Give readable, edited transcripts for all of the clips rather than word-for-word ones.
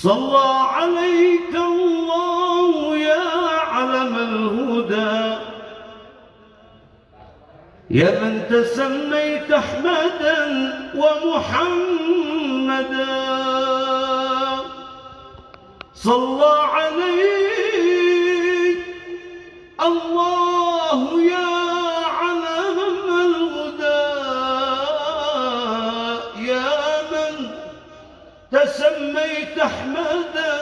صلى عليك الله يا علم الهدى، يا من تسميت أحمدا ومحمدا. صلى عليك الله يا علم الهدى، يا من تسميت أحمدا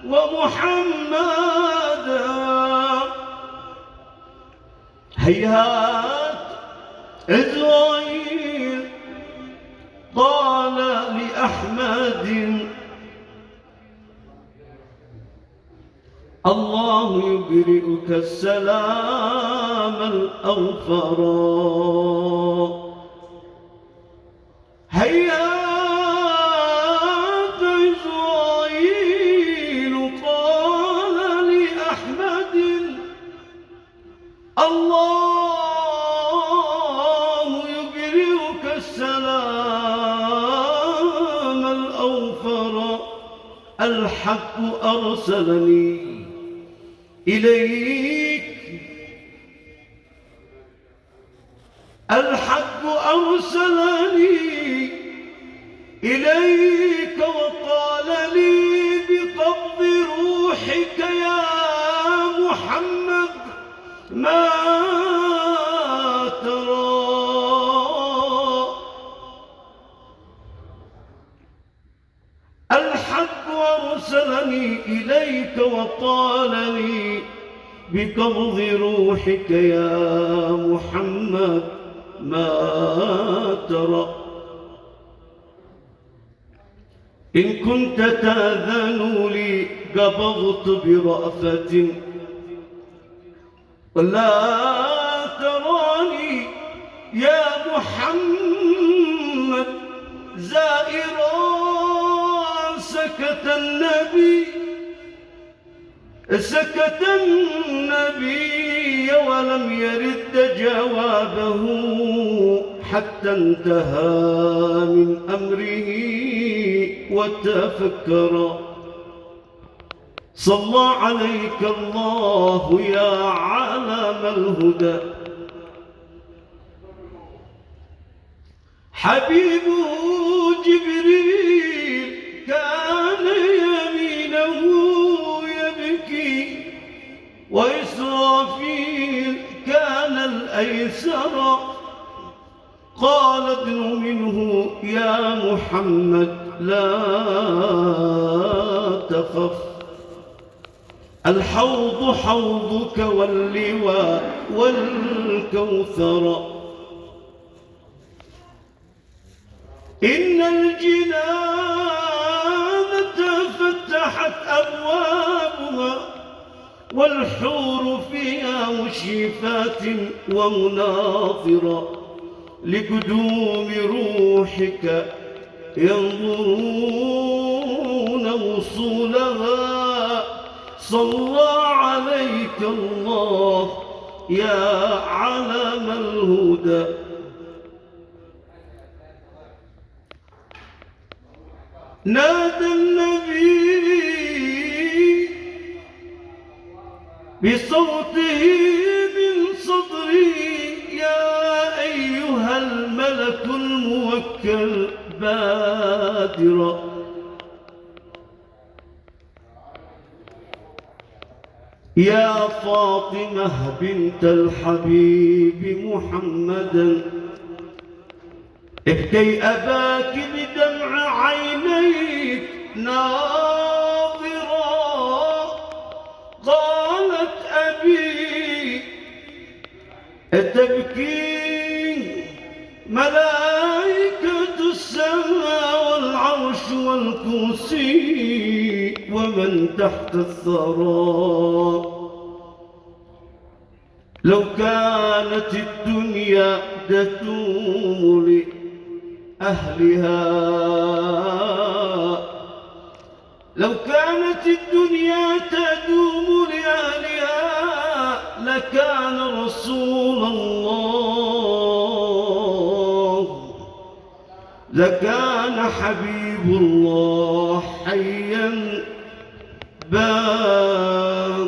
ومحمدا. هيهات إسرائيل قال لأحمد الله يبرئك السلام الأغفر. هيهات إسرائيل قال لأحمد الله يبرئك السلام الأوفر. الحق أرسلني إليك، الحق أرسلني إليك وقال لي بقبض روحك يا محمد ما ترى. الحق أرسلني إليك وقال لي بقبض روحك يا محمد ما ترى. إن كنت تأذن لي قبضت برأفة، ولا تراني يا محمد زائرا. سكت النبي، سكت النبي ولم يرد جوابه حتى انتهى من أمره وتفكر. صلى عليك الله يا علم الهدى، حبيبه جبريل كان يمينه يبكي، وإسرافيل كان الأيسر. قال ابن منه يا محمد لا تخف، الحوض حوضك واللواء والكوثر. إن الجنان فتحت أبوابها، والحور فيها مشرفات ومناظرة، لقدوم روحك ينظرون وصولها. صلى عليك الله يا علم الهدى. نادى النبي بصوته من صدري يا أيها الملك الموكل بادرا. يا فاطمة بنت الحبيب محمدا ابكي أباك بدمع عينيك ناظرا. قالت أبي أتبكي؟ ملائكة السماء والعرش والكرسي ومن تحت الثرى. لو كانت الدنيا تدوم لأهلها، لو كانت الدنيا تدوم لأهلها لكان رسول الله، لكان حبيب الله حيا باقيا